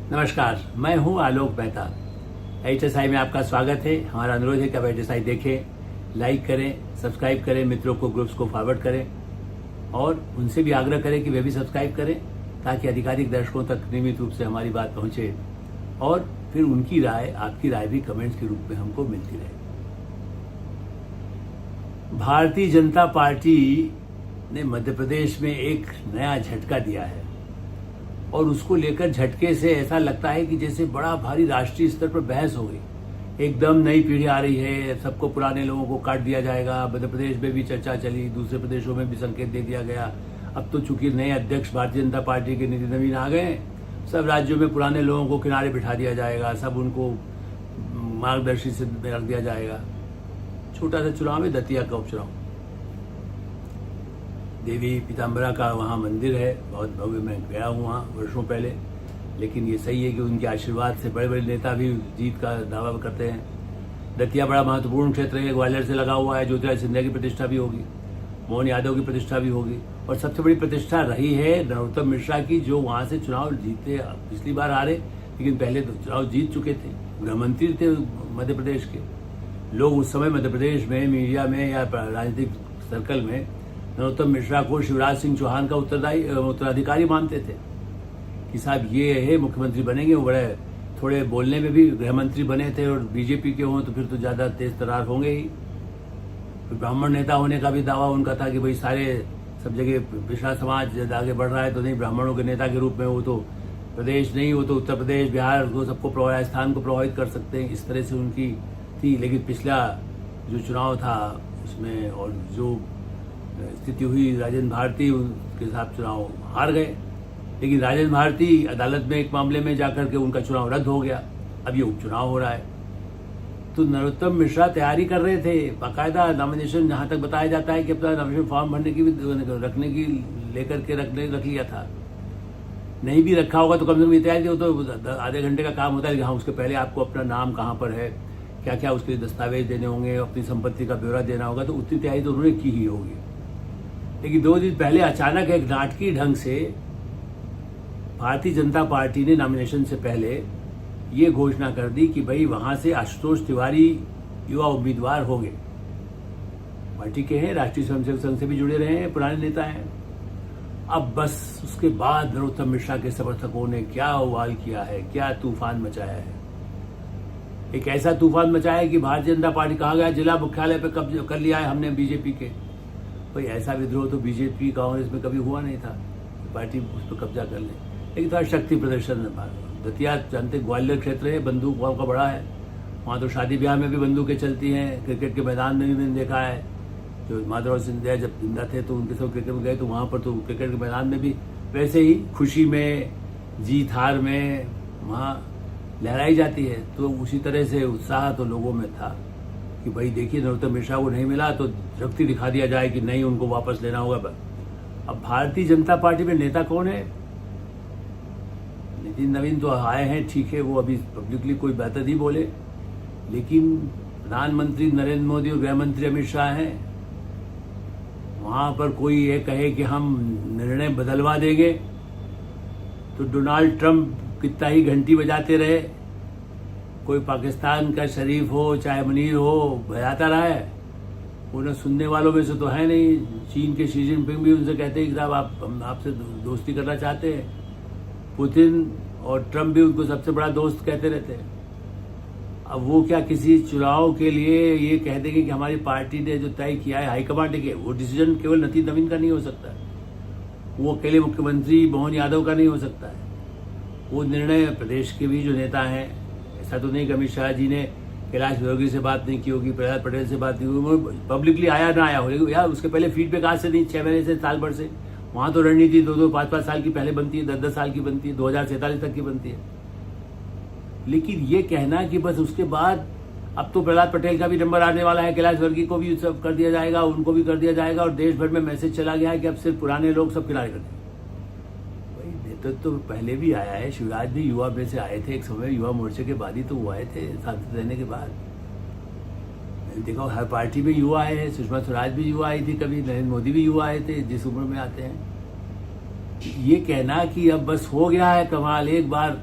नमस्कार, मैं हूं आलोक मेहता। HSI में आपका स्वागत है। हमारा अनुरोध है कि आप HSI देखें, लाइक करें, सब्सक्राइब करें, मित्रों को, ग्रुप्स को फॉरवर्ड करें और उनसे भी आग्रह करें कि वे भी सब्सक्राइब करें ताकि अधिकाधिक दर्शकों तक नियमित रूप से हमारी बात पहुंचे और फिर उनकी राय, आपकी राय भी कमेंट्स के रूप में हमको मिलती रहे। भारतीय जनता पार्टी ने मध्य प्रदेश में एक नया झटका दिया है और उसको लेकर झटके से ऐसा लगता है कि जैसे बड़ा भारी राष्ट्रीय स्तर पर बहस हो गई। एकदम नई पीढ़ी आ रही है, सबको पुराने लोगों को काट दिया जाएगा। मध्य प्रदेश में भी चर्चा चली, दूसरे प्रदेशों में भी संकेत दे दिया गया। अब तो चूंकि नए अध्यक्ष भारतीय जनता पार्टी के नितिन नवीन आ गए, सब राज्यों में पुराने लोगों को किनारे बिठा दिया जाएगा, सब उनको मार्गदर्शी से रख दिया जाएगा। छोटा सा चुनाव है, दतिया का उपचुनाव। देवी पीताम्बरा का वहाँ मंदिर है, बहुत भव्य। मैं गया हूँ वहाँ वर्षों पहले। लेकिन ये सही है कि उनके आशीर्वाद से बड़े बड़े नेता भी जीत का दावा करते हैं। दतिया बड़ा महत्वपूर्ण क्षेत्र है, ग्वालियर से लगा हुआ है। ज्योतिरादित्य सिंधिया की प्रतिष्ठा भी होगी, मोहन यादव की प्रतिष्ठा भी होगी और सबसे बड़ी प्रतिष्ठा रही है नरोत्तम मिश्रा की, जो वहाँ से चुनाव जीते। पिछली बार हारे, लेकिन पहले तो चुनाव जीत चुके थे, गृहमंत्री थे मध्य प्रदेश के। लोग उस समय मध्य प्रदेश में मीडिया में या राजनीतिक सर्कल में नरोत्तम मिश्रा को शिवराज सिंह चौहान का उत्तराधिकारी मानते थे कि साहब ये है मुख्यमंत्री बनेंगे। वो बड़े थोड़े बोलने में भी गृहमंत्री बने थे और बीजेपी के हों तो फिर तो ज्यादा तेज तरार होंगे ही। फिर ब्राह्मण नेता होने का भी दावा उनका था कि भाई सारे सब जगह पिछड़ा समाज आगे बढ़ रहा है तो नहीं, ब्राह्मणों के नेता के रूप में वो तो प्रदेश नहीं, वो तो उत्तर प्रदेश बिहार को सबको राजस्थान को प्रभावित कर सकते हैं, इस तरह से उनकी थी। लेकिन पिछला जो चुनाव था उसमें और जो स्थिति हुई, राजेंद्र भारती के साथ चुनाव हार गए। लेकिन राजेंद्र भारती अदालत में एक मामले में जाकर के उनका चुनाव रद्द हो गया। अब ये उपचुनाव हो रहा है। तो नरोत्तम मिश्रा तैयारी कर रहे थे बाकायदा नॉमिनेशन, जहां तक बताया जाता है कि अपना नॉमिनेशन फॉर्म भरने की भी रखने की लेकर के रख लिया था। नहीं भी रखा होगा तो कम से कम ये तैयारी हो तो आधे घंटे का काम होता है कि हाँ उसके पहले आपको अपना नाम कहाँ पर है, क्या क्या उसके दस्तावेज देने होंगे, अपनी संपत्ति का ब्यौरा देना होगा। तो उतनी तैयारी तो उन्होंने की ही होगी। लेकिन 2 दिन पहले अचानक एक नाटकीय ढंग से भारतीय जनता पार्टी ने नॉमिनेशन से पहले ये घोषणा कर दी कि भाई वहां से आशुतोष तिवारी युवा उम्मीदवार होंगे। पार्टी के हैं, राष्ट्रीय स्वयंसेवक संघ से भी जुड़े रहे हैं, पुराने नेता हैं। अब बस उसके बाद नरोत्तम मिश्रा के समर्थकों ने क्या उबाल किया है, क्या तूफान मचाया है। एक ऐसा तूफान मचाया है कि भारतीय जनता पार्टी कहा गया जिला मुख्यालय पे कब्जा कर लिया है हमने बीजेपी के। भाई ऐसा विद्रोह तो बीजेपी कांग्रेस में कभी हुआ नहीं था, पार्टी उस पर कब्जा कर ले। लेकिन थोड़ा शक्ति प्रदर्शन दतिया जानते ग्वालियर क्षेत्र है, बंदूक वहाँ का बड़ा है। वहाँ तो शादी ब्याह में भी बंदूकें चलती हैं, क्रिकेट के मैदान में भी मैंने देखा है। जो माधवराव सिंधिया जब जिंदा थे तो उनके साथ क्रिकेट में गए तो वहाँ पर तो क्रिकेट के मैदान में भी वैसे ही खुशी में, जीत हार में वहाँ लहराई जाती है। तो उसी तरह से उत्साह तो लोगों में था कि भाई देखिए नरोत्तम मिश्रा को नहीं मिला तो शक्ति दिखा दिया जाए कि नहीं, उनको वापस लेना होगा। अब भारतीय जनता पार्टी में नेता कौन है? नितिन नवीन तो आए हैं, ठीक है, वो अभी पब्लिकली कोई बात नहीं बोले। लेकिन प्रधानमंत्री नरेंद्र मोदी और गृह मंत्री अमित शाह हैं। वहां पर कोई ये कहे कि हम निर्णय बदलवा देंगे तो डोनाल्ड ट्रंप कितना ही घंटी बजाते रहे, कोई पाकिस्तान का शरीफ हो चाहे मुनीर हो बजाता रहा है, उन्हें सुनने वालों में से तो है नहीं। चीन के शी जिनपिंग भी उनसे कहते हैं कि साहब आप आपसे दोस्ती करना चाहते हैं। पुतिन और ट्रंप भी उनको सबसे बड़ा दोस्त कहते रहते हैं। अब वो क्या किसी चुनाव के लिए ये कह देंगे कि हमारी पार्टी ने जो तय किया है हाईकमांड के, वो डिसीजन केवल नितिन नवीन का नहीं हो सकता है, वो अकेले मुख्यमंत्री मोहन यादव का नहीं हो सकता है। वो निर्णय प्रदेश के भी जो नेता हैं, ऐसा तो नहीं कि अमित शाह जी ने कैलाश विजयवर्गीय से बात नहीं की होगी, प्रहलाद पटेल से बात नहीं होगी, पब्लिकली आया ना आया हो, लेकिन यार उसके पहले फीडबैक आज से नहीं, 6 महीने से, साल भर से। वहां तो रणनीति 2-2, 5-5 साल की पहले बनती है, 10-10 साल की बनती है, 2047 तक की बनती है। लेकिन ये कहना कि बस उसके बाद अब तो प्रहलाद पटेल का भी नंबर आने वाला है, कैलाश विजयवर्गीय को भी सब कर दिया जाएगा, उनको भी कर दिया जाएगा और देश भर में मैसेज चला गया है कि अब सिर्फ पुराने लोग सब किनारे कर दें। तो पहले भी आया है, शिवराज भी युवा में से आए थे एक समय, युवा मोर्चे के बाद ही तो वो आए थे सांसद रहने के बाद। देखो हर पार्टी में युवा आए हैं, सुषमा स्वराज भी युवा आई थी कभी, नरेंद्र मोदी भी युवा आए थे जिस उम्र में आते हैं। ये कहना कि अब बस हो गया है कमाल, एक बार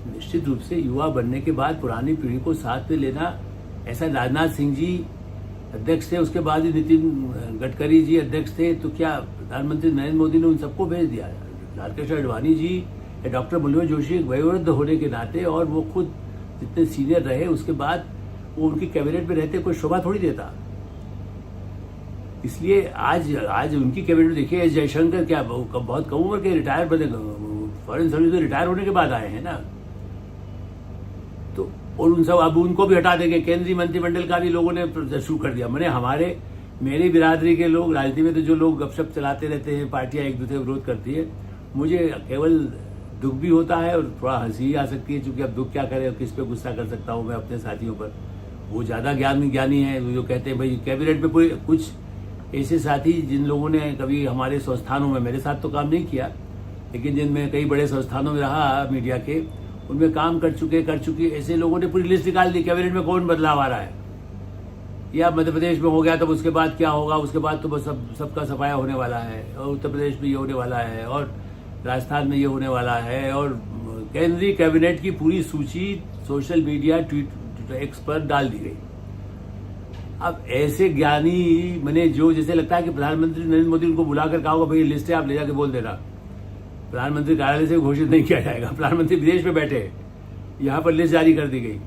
निश्चित रूप से युवा बनने के बाद पुरानी पीढ़ी को साथ में लेना, ऐसा राजनाथ सिंह जी अध्यक्ष थे, उसके बाद ही नितिन गडकरी जी अध्यक्ष थे, तो क्या प्रधानमंत्री नरेंद्र मोदी ने उन सबको भेज दिया? लालकृष्ण आडवाणी जी या डॉक्टर मुरलीधर जोशी वयोवृद्ध होने के नाते, और वो खुद जितने सीनियर रहे, उसके बाद वो उनकी कैबिनेट में रहते कोई शोभा थोड़ी देता। इसलिए आज उनकी कैबिनेट देखिए, एस जयशंकर क्या बहुत कम उम्र के रिटायर बने, फॉरेन सर्विस में रिटायर होने के बाद आए हैं ना। तो और उन सब अब उनको भी हटा देंगे, केंद्रीय मंत्रिमंडल का भी लोगों ने शुरू कर दिया। मैंने मेरी बिरादरी के लोग, राजनीति में तो जो लोग गपशप चलाते रहते हैं, पार्टियां एक दूसरे विरोध करती है, मुझे केवल दुख भी होता है और थोड़ा हंसी आ सकती है, क्योंकि अब दुख क्या करे, किस पे गुस्सा कर सकता हूँ मैं अपने साथियों पर। वो ज्यादा ज्ञानी है जो कहते हैं भाई कैबिनेट में कोई कुछ ऐसे साथी जिन लोगों ने कभी हमारे संस्थानों में, मेरे साथ तो काम नहीं किया, लेकिन जिनमें कई बड़े संस्थानों में रहा मीडिया के, उनमें काम कर चुके ऐसे लोगों ने पूरी लिस्ट निकाल दी कैबिनेट में कौन बदलाव आ रहा है। या मध्य प्रदेश में हो गया, तब उसके बाद क्या होगा, उसके बाद तो बस सबका सफाया होने वाला है, और उत्तर प्रदेश में ये होने वाला है, और राजस्थान में ये होने वाला है, और केंद्रीय कैबिनेट की पूरी सूची सोशल मीडिया ट्वीट एक्स पर डाल दी गई। अब ऐसे ज्ञानी मैंने जो जैसे लगता है कि प्रधानमंत्री नरेंद्र मोदी उनको बुलाकर कहा होगा भाई लिस्ट है आप ले जाके बोल देना, प्रधानमंत्री कार्यालय से घोषित नहीं किया जाएगा, प्रधानमंत्री विदेश में बैठे, यहाँ पर लिस्ट जारी कर दी गई।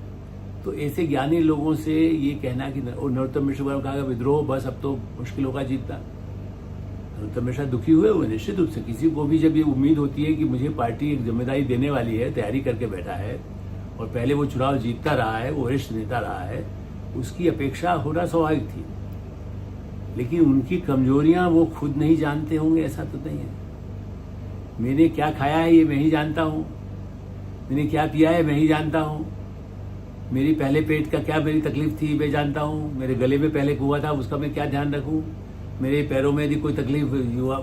तो ऐसे ज्ञानी लोगों से ये कहना कि नरोत्तम मिश्र ने कहा विद्रोह बस अब तो मुश्किल होगा जीतना। नरोत्तम मिश्र दुखी हुए निश्चित रूप से। किसी को भी जब ये उम्मीद होती है कि मुझे पार्टी एक जिम्मेदारी देने वाली है, तैयारी करके बैठा है, और पहले वो चुनाव जीतता रहा है, वो वरिष्ठ नेता रहा है, उसकी अपेक्षा होना स्वाभाविक थी। लेकिन उनकी कमजोरियां वो खुद नहीं जानते होंगे ऐसा तो नहीं है। मैंने क्या खाया है ये मैं ही जानता हूँ, मैंने क्या पिया है मैं ही जानता हूँ, मेरी पहले पेट का क्या मेरी तकलीफ थी मैं जानता हूँ, मेरे गले में पहले हुआ था उसका मैं क्या ध्यान रखूँ, मेरे पैरों में यदि कोई तकलीफ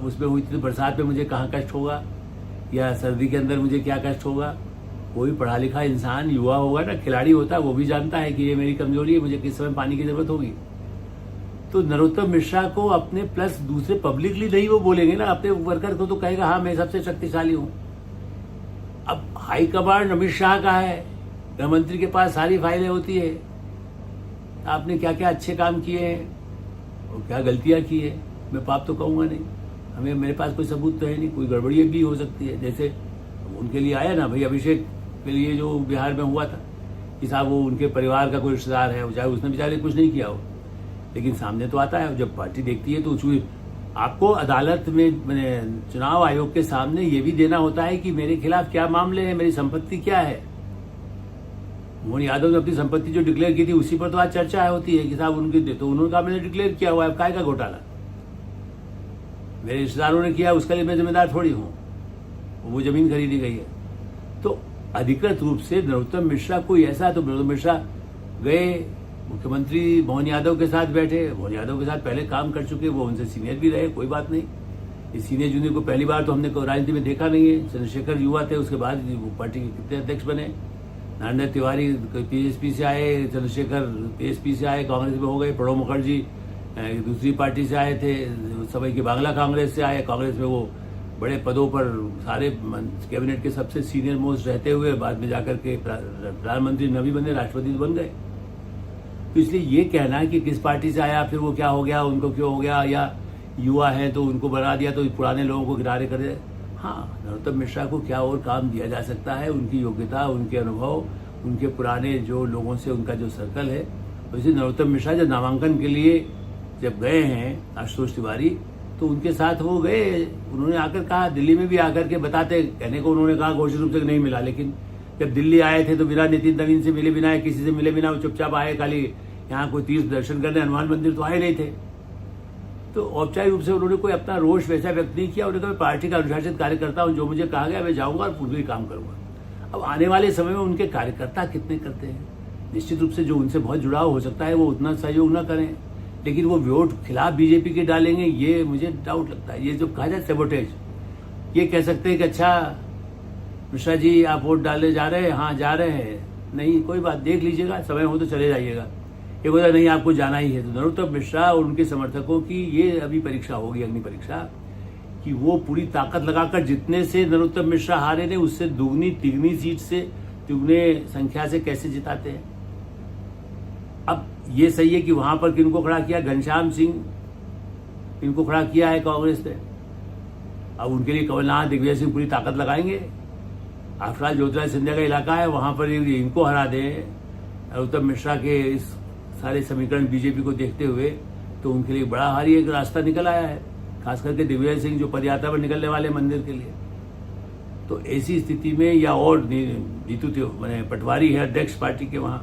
उसमें हुई थी तो बरसात में मुझे कहाँ कष्ट होगा, या सर्दी के अंदर मुझे क्या कष्ट होगा। कोई पढ़ा लिखा इंसान युवा होगा ना, खिलाड़ी होता है, वो भी जानता है कि ये मेरी कमजोरी है, मुझे किस समय पानी की जरूरत होगी। तो नरोत्तम मिश्रा को अपने प्लस दूसरे पब्लिकली नहीं वो बोलेंगे ना, अपने वर्कर को तो कहेगा हाँ मैं सबसे शक्तिशाली हूं। अब हाईकमांड अमित शाह का है, गृह मंत्री के पास सारी फाइलें होती है, आपने क्या क्या अच्छे काम किए हैं और क्या गलतियां की है। मैं पाप तो कहूंगा नहीं, मेरे पास कोई सबूत तो है नहीं, कोई गड़बड़ी भी हो सकती है। जैसे उनके लिए आया ना भाई अभिषेक के लिए जो बिहार में हुआ था कि साहब वो उनके परिवार का कोई रिश्तेदार है, चाहे उसने बेचारे कुछ नहीं किया हो, लेकिन सामने तो आता है। जब पार्टी देखती है तो आपको अदालत में चुनाव आयोग के सामने ये भी देना होता है कि मेरे खिलाफ क्या मामले हैं, मेरी संपत्ति क्या है। मोहन यादव ने अपनी संपत्ति जो डिक्लेयर की थी उसी पर तो आज चर्चा होती है कि साहब उनकी, तो उन्होंने कहा मैंने डिक्लेयर किया हुआ है, काय का घोटाला मेरे रिश्तेदारों ने किया, उसके लिए मैं जिम्मेदार थोड़ी हूं, वो जमीन खरीदी गई है। तो अधिकृत रूप से नरोत्तम मिश्रा कोई ऐसा, तो नरोत्तम मिश्रा गए मुख्यमंत्री मोहन यादव के साथ बैठे, मोहन यादव के साथ पहले काम कर चुके, वो उनसे सीनियर भी रहे, कोई बात नहीं। इस सीनियर जूनियर को पहली बार तो हमने राजनीति में देखा नहीं है। चंद्रशेखर युवा थे, उसके बाद वो पार्टी के कितने अध्यक्ष बने। नारायण तिवारी पीएसपी से आए, चंद्रशेखर पीएसपी से आए, कांग्रेस में हो गए। प्रणब मुखर्जी दूसरी पार्टी से आए थे, समय की बांग्ला कांग्रेस से आए, कांग्रेस में वो बड़े पदों पर सारे कैबिनेट के सबसे सीनियर मोस्ट रहते हुए बाद में जाकर के प्रधानमंत्री न भी बने, राष्ट्रपति बन गए। तो इसलिए ये कहना कि किस पार्टी से आया फिर वो क्या हो गया, उनको क्यों हो गया, या युवा है तो उनको बना दिया तो पुराने लोगों को किनारे कर दे। हाँ, नरोत्तम मिश्रा को क्या और काम दिया जा सकता है, उनकी योग्यता, उनके अनुभव, उनके पुराने जो लोगों से उनका जो सर्कल है। तो इसी नरोत्तम मिश्रा जब नामांकन के लिए जब गए हैं आशुतोष तिवारी, तो उनके साथ वो गए, उन्होंने आकर कहा, दिल्ली में भी आकर के बताते, कहने को उन्होंने कहा घोषित रूप से नहीं मिला, लेकिन जब दिल्ली आए थे तो बिना नितिन नवीन से मिले बिना, किसी से मिले बिना वो चुपचाप आए, खाली यहाँ कोई तीर्थ दर्शन करने हनुमान मंदिर तो आए नहीं थे। तो औपचारिक रूप से उन्होंने कोई अपना रोष वैसा व्यक्त नहीं किया। उन्होंने कहा पार्टी का अनुशासित कार्यकर्ता हूं, जो मुझे कहा गया मैं जाऊंगा और पूरी काम करूंगा। अब आने वाले समय में उनके कार्यकर्ता कितने करते हैं, निश्चित रूप से जो उनसे बहुत जुड़ाव हो सकता है वो उतना सहयोग न करें, लेकिन वो वोट खिलाफ बीजेपी के डालेंगे, ये मुझे डाउट लगता है। ये जो कहा जाए सेबोटेज, ये कह सकते हैं कि अच्छा मिश्रा जी आप वोट डालने जा रहे हैं, हाँ जा रहे हैं, नहीं कोई बात, देख लीजिएगा, समय हो तो चले जाइएगा। ये बोला नहीं आपको जाना ही है। तो नरोत्तम मिश्रा और उनके समर्थकों की ये अभी परीक्षा होगी, अग्नि परीक्षा, कि वो पूरी ताकत लगाकर, जितने से नरोत्तम मिश्रा हारे ने उससे दुगनी तिगनी सीट से दुगने संख्या से कैसे जिताते हैं। अब ये सही है कि वहां पर किनको खड़ा किया, घनश्याम सिंह इनको खड़ा किया है कांग्रेस ने। अब उनके लिए कमलनाथ दिग्विजय सिंह पूरी ताकत लगाएंगे। आफ्टर ज्योतिरादित्य सिंधिया का इलाका है, वहां पर इनको हरा दें उत्तम मिश्रा के इस सारे समीकरण बीजेपी को देखते हुए, तो उनके लिए बड़ा भारी एक रास्ता निकल आया है, खास करके दिग्विजय सिंह जो पदयात्रा पर निकलने वाले मंदिर के लिए। तो ऐसी स्थिति में, या और जीतू मैंने पटवारी है अध्यक्ष पार्टी के वहां,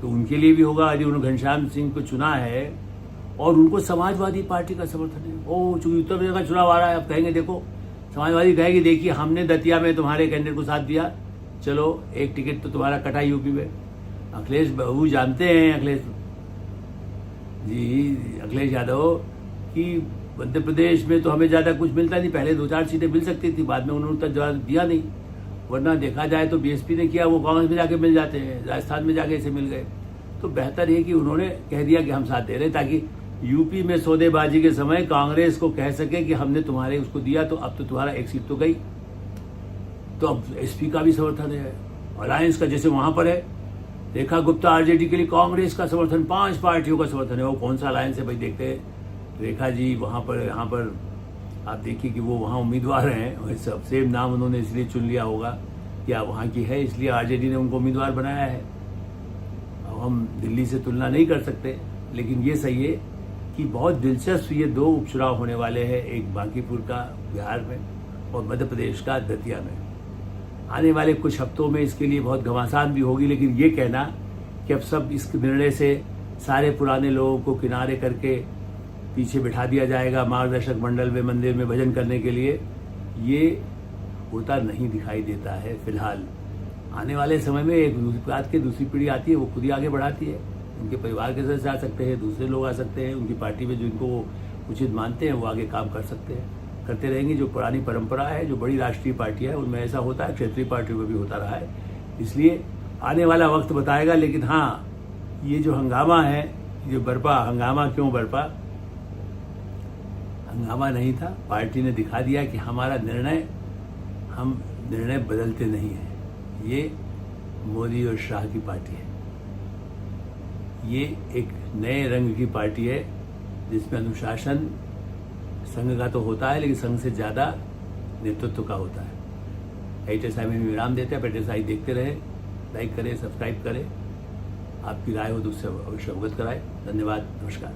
तो उनके लिए भी होगा। यदि उन्होंने घनश्याम सिंह को चुना है और उनको समाजवादी पार्टी का समर्थन है, ओ चूंकि उत्तर प्रदेश का चुनाव आ रहा है, अब कहेंगे देखो समाजवादी कहेगी देखिए हमने दतिया में तुम्हारे कैंडिडेट को साथ दिया, चलो एक टिकट तो तुम्हारा कटा यूपी में। अखिलेश बाबू जानते हैं, अखिलेश यादव कि मध्य प्रदेश में तो हमें ज्यादा कुछ मिलता नहीं, पहले 2-4 सीटें मिल सकती थी, बाद में उन्होंने तक जवाब दिया नहीं। वरना देखा जाए तो बीएसपी ने किया, वो कांग्रेस में जाके मिल जाते हैं, राजस्थान में जाके ऐसे मिल गए। तो बेहतर है कि उन्होंने कह दिया कि हम साथ दे रहे, ताकि यूपी में सौदेबाजी के समय कांग्रेस को कह सके कि हमने तुम्हारे उसको दिया, तो अब तो तुम्हारा एक सीट तो गई। तो अब एसपी का भी समर्थन है, अलायंस का जैसे वहां पर है, रेखा गुप्ता आरजेडी के लिए कांग्रेस का समर्थन, 5 पार्टियों का समर्थन है। वो कौन सा अलायंस है भाई, देखते हैं। रेखा जी वहां पर, यहाँ पर आप देखिए कि वो वहां उम्मीदवार हैं, सब सेम नाम उन्होंने इसलिए चुन लिया होगा या वहां की है, इसलिए आरजेडी ने उनको उम्मीदवार बनाया है। अब हम दिल्ली से तुलना नहीं कर सकते, लेकिन ये सही है कि बहुत दिलचस्प ये 2 उपचुनाव होने वाले हैं, एक बांकीपुर का बिहार में और मध्य प्रदेश का दतिया में। आने वाले कुछ हफ्तों में इसके लिए बहुत घमासान भी होगी, लेकिन ये कहना कि अब सब इस निर्णय से सारे पुराने लोगों को किनारे करके पीछे बिठा दिया जाएगा मार्गदर्शक मंडल में मंदिर में भजन करने के लिए, ये होता नहीं दिखाई देता है फिलहाल। आने वाले समय में एक बात की दूसरी पीढ़ी आती है, वो खुद ही आगे बढ़ाती है। उनके परिवार के सदस्य आ सकते हैं, दूसरे लोग आ सकते हैं, उनकी पार्टी में जो इनको उचित मानते हैं वो आगे काम कर सकते हैं, करते रहेंगे। जो पुरानी परंपरा है, जो बड़ी राष्ट्रीय पार्टी है, उनमें ऐसा होता है, क्षेत्रीय पार्टियों में भी होता रहा है। इसलिए आने वाला वक्त बताएगा। लेकिन हाँ, ये जो हंगामा है, जो बरपा, हंगामा क्यों बरपा? हंगामा नहीं था, पार्टी ने दिखा दिया कि हमारा निर्णय, हम निर्णय बदलते नहीं हैं। ये मोदी और शाह की पार्टी है, ये एक नए रंग की पार्टी है जिसमें अनुशासन संघ का तो होता है, लेकिन संघ से ज्यादा नेतृत्व का होता है। HSI में विराम देते हैं। HSI देखते रहे, लाइक करें, सब्सक्राइब करें, आपकी राय हो तो उससे अवश्य अवगत कराएं। धन्यवाद, नमस्कार।